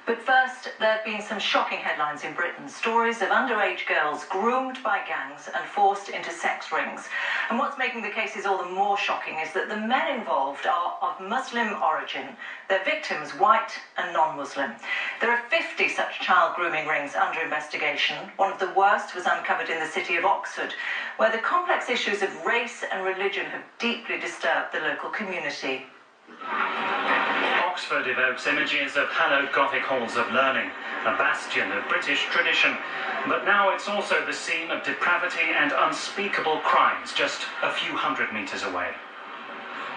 But first, there have been some shocking headlines in Britain. Stories of underage girls groomed by gangs and forced into sex rings. And what's making the cases all the more shocking is that the men involved are of Muslim origin, their victims white and non-Muslim. There are 50 such child grooming rings under investigation. One of the worst was uncovered in the city of Oxford, where the complex issues of race and religion have deeply disturbed the local community. Oxford evokes images of hallowed Gothic halls of learning, a bastion of British tradition, but now it's also the scene of depravity and unspeakable crimes just a few hundred metres away.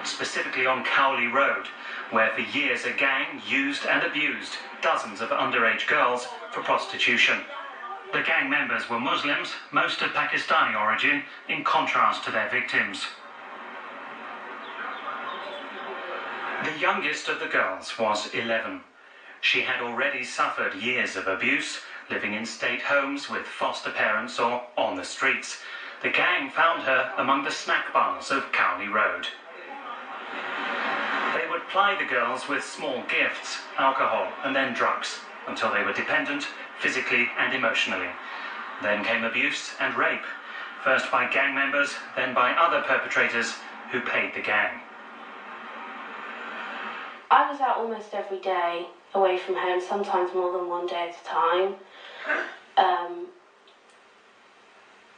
Specifically on Cowley Road, where for years a gang used and abused dozens of underage girls for prostitution. The gang members were Muslims, most of Pakistani origin, in contrast to their victims. The youngest of the girls was 11. She had already suffered years of abuse, living in state homes with foster parents or on the streets. The gang found her among the snack bars of Cowley Road. They would ply the girls with small gifts, alcohol and then drugs, until they were dependent, physically and emotionally. Then came abuse and rape, first by gang members, then by other perpetrators who paid the gang. I was out almost every day away from home, sometimes more than one day at a time.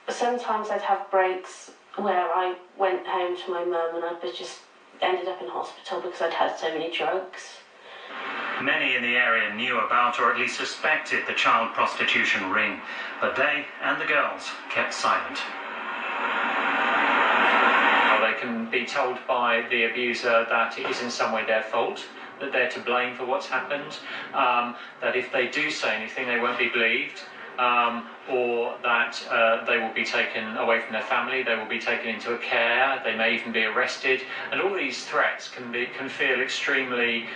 Sometimes I'd have breaks where I went home to my mum and I just ended up in hospital because I'd had so many drugs. Many in the area knew about or at least suspected the child prostitution ring, but they and the girls kept silent. They can be told by the abuser that it is in some way their fault, that they're to blame for what's happened, that if they do say anything they won't be believed, or that they will be taken away from their family, they will be taken into a care, they may even be arrested, and all these threats can feel extremely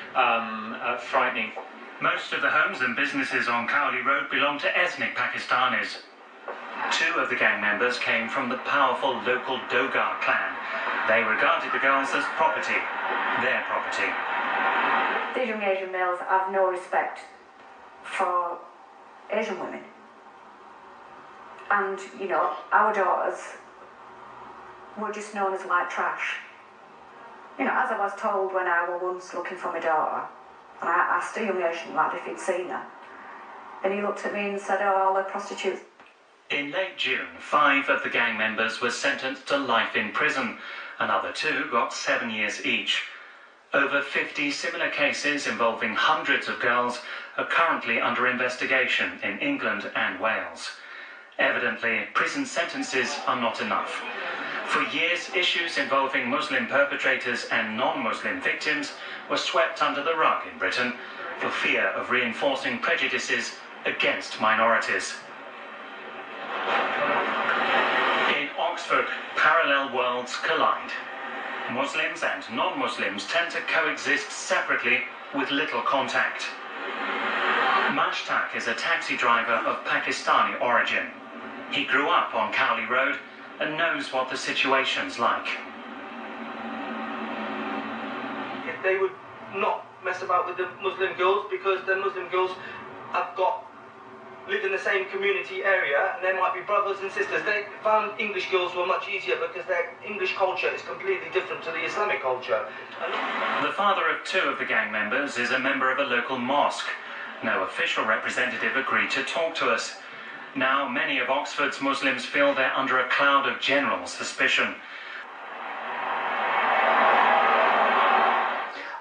frightening. Most of the homes and businesses on Cowley Road belong to ethnic Pakistanis. Two of the gang members came from the powerful local Dogar clan. They regarded the girls as property, their property. These young Asian males have no respect for Asian women. And, you know, our daughters were just known as white trash. You know, as I was told when I was once looking for my daughter, and I asked a young Asian lad if he'd seen her, and he looked at me and said, oh, all the prostitutes. In late June, 5 of the gang members were sentenced to life in prison. Another 2 got 7 years each. Over 50 similar cases involving hundreds of girls are currently under investigation in England and Wales. Evidently, prison sentences are not enough. For years, issues involving Muslim perpetrators and non-Muslim victims were swept under the rug in Britain for fear of reinforcing prejudices against minorities. In Oxford, parallel worlds collide. Muslims and non-Muslims tend to coexist separately with little contact. Mashtaq is a taxi driver of Pakistani origin. He grew up on Cowley Road and knows what the situation's like. They would not mess about with the Muslim girls because the Muslim girls have lived in the same community area and they might be brothers and sisters. They found English girls were much easier because their English culture is completely different to the Islamic culture. The father of 2 of the gang members is a member of a local mosque. No official representative agreed to talk to us. Now many of Oxford's Muslims feel they're under a cloud of general suspicion.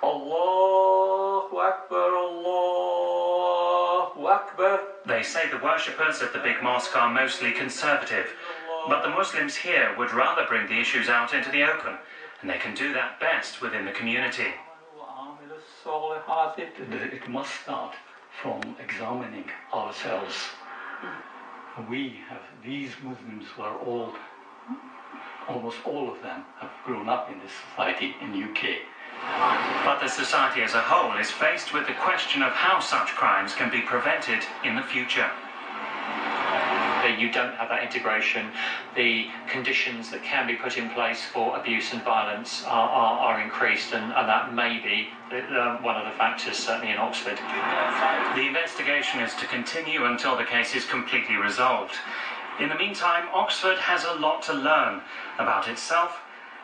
Allahu Akbar, Allahu Akbar. They say the worshippers at the big mosque are mostly conservative, but the Muslims here would rather bring the issues out into the open, and they can do that best within the community. It must start from examining ourselves. These Muslims who are almost all of them have grown up in this society in the UK. But the society as a whole is faced with the question of how such crimes can be prevented in the future. unfortunately you don't have that integration, the conditions that can be put in place for abuse and violence are increased, and that may be one of the factors, certainly in Oxford. The investigation is to continue until the case is completely resolved. In the meantime, Oxford has a lot to learn about itself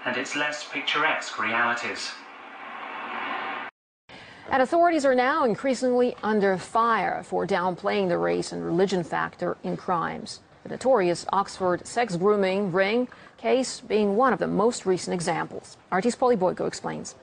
and its less picturesque realities. And authorities are now increasingly under fire for downplaying the race and religion factor in crimes. The notorious Oxford sex grooming ring case being one of the most recent examples. RT's Polly Boyko explains.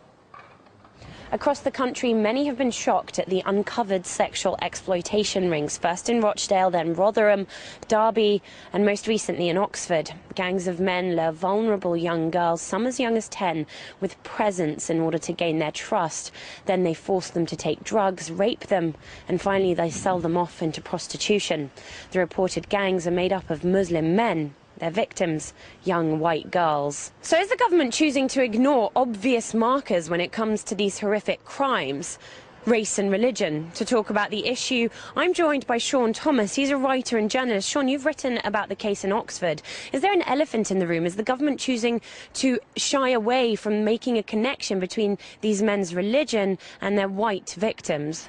Across the country, many have been shocked at the uncovered sexual exploitation rings, first in Rochdale, then Rotherham, Derby, and most recently in Oxford. Gangs of men lure vulnerable young girls, some as young as 10, with presents in order to gain their trust. Then they force them to take drugs, rape them, and finally they sell them off into prostitution. The reported gangs are made up of Muslim men. Their victims, young white girls. So is the government choosing to ignore obvious markers when it comes to these horrific crimes? Race and religion. To talk about the issue, I'm joined by Sean Thomas. He's a writer and journalist. Sean, you've written about the case in Oxford. Is there an elephant in the room? Is the government choosing to shy away from making a connection between these men's religion and their white victims?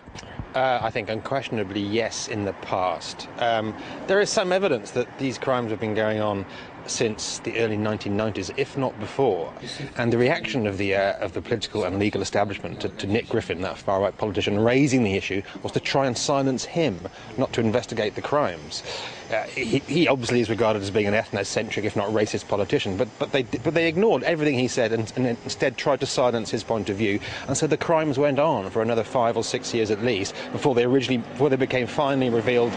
I think unquestionably yes in the past. There is some evidence that these crimes have been going on since the early 1990s, if not before. And the reaction of the political and legal establishment to Nick Griffin, that far-right politician, raising the issue was to try and silence him, not to investigate the crimes. He obviously is regarded as being an ethnocentric, if not racist, politician, but they ignored everything he said and instead tried to silence his point of view. And so the crimes went on for another 5 or 6 years at least before they became finally revealed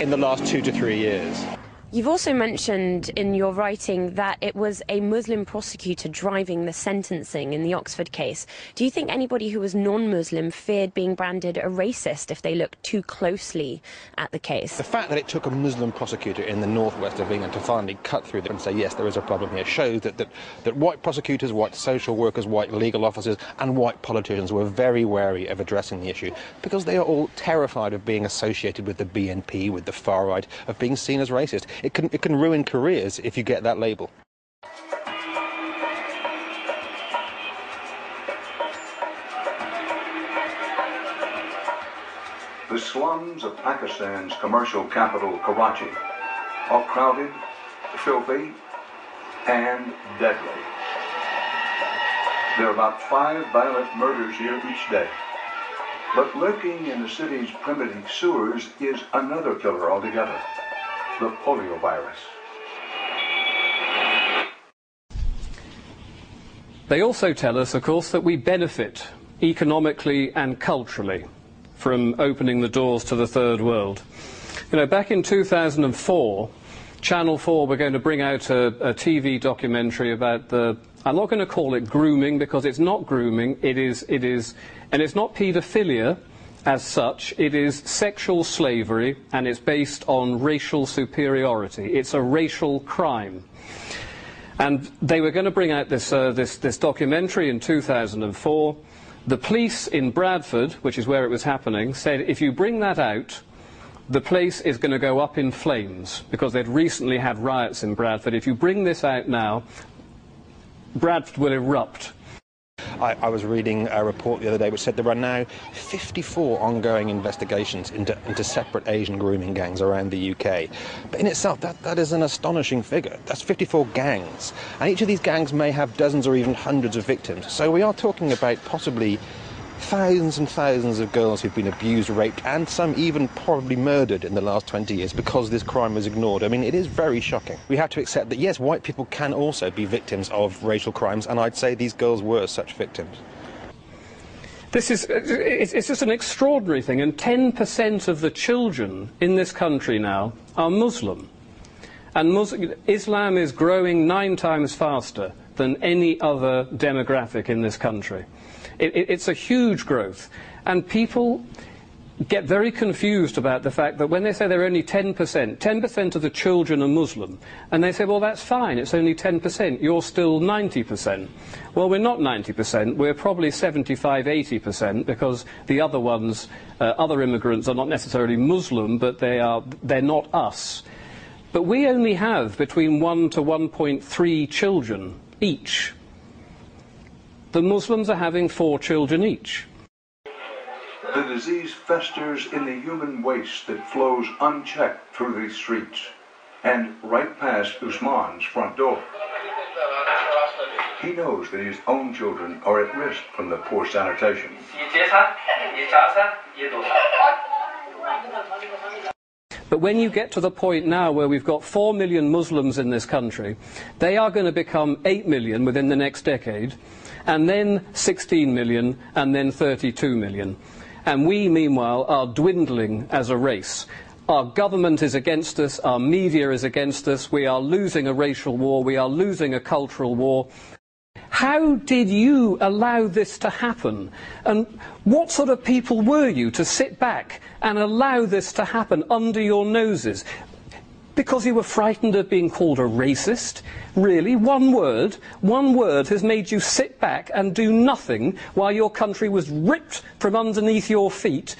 in the last 2 to 3 years. You've also mentioned in your writing that it was a Muslim prosecutor driving the sentencing in the Oxford case. Do you think anybody who was non-Muslim feared being branded a racist if they looked too closely at the case? The fact that it took a Muslim prosecutor in the northwest of England to finally cut through and say, yes, there is a problem here, shows that white prosecutors, white social workers, white legal officers and white politicians were very wary of addressing the issue because they are all terrified of being associated with the BNP, with the far right, of being seen as racist. It can ruin careers if you get that label. The slums of Pakistan's commercial capital, Karachi, are crowded, filthy, and deadly. There are about 5 violent murders here each day. But lurking in the city's primitive sewers is another killer altogether. The polio virus. They also tell us, of course, that we benefit economically and culturally from opening the doors to the third world. You know, back in 2004, Channel 4 were going to bring out a TV documentary about I'm not going to call it grooming because it's not grooming, it is, and it's not paedophilia as such, it is sexual slavery and it's based on racial superiority. It's a racial crime. And they were going to bring out this documentary in 2004. The police in Bradford, which is where it was happening, said if you bring that out, the place is going to go up in flames because they'd recently had riots in Bradford. If you bring this out now, Bradford will erupt. I was reading a report the other day which said there are now 54 ongoing investigations into separate Asian grooming gangs around the UK. But in itself, that is an astonishing figure. That's 54 gangs. And each of these gangs may have dozens or even hundreds of victims. So we are talking about possibly thousands and thousands of girls who've been abused, raped, and some even probably murdered in the last 20 years because this crime was ignored. I mean, it is very shocking. We have to accept that, yes, white people can also be victims of racial crimes, and I'd say these girls were such victims. It's just an extraordinary thing, and 10% of the children in this country now are Muslim. And Islam is growing 9 times faster than any other demographic in this country. It's a huge growth, and people get very confused about the fact that when they say they're only 10% of the children are Muslim, and they say, well, that's fine, it's only 10%, you're still 90%. Well, we're not 90%, we're probably 75, 80%, because the other ones, other immigrants are not necessarily Muslim, but they're not us. But we only have between 1 to 1.3 children each. The Muslims are having 4 children each. The disease festers in the human waste that flows unchecked through these streets and right past Usman's front door. He knows that his own children are at risk from the poor sanitation. But when you get to the point now where we've got 4 million Muslims in this country, they are going to become 8 million within the next decade, and then 16 million, and then 32 million. And we, meanwhile, are dwindling as a race. Our government is against us, our media is against us, we are losing a racial war, we are losing a cultural war. How did you allow this to happen? And what sort of people were you to sit back and allow this to happen under your noses? Because you were frightened of being called a racist? Really? One word has made you sit back and do nothing while your country was ripped from underneath your feet,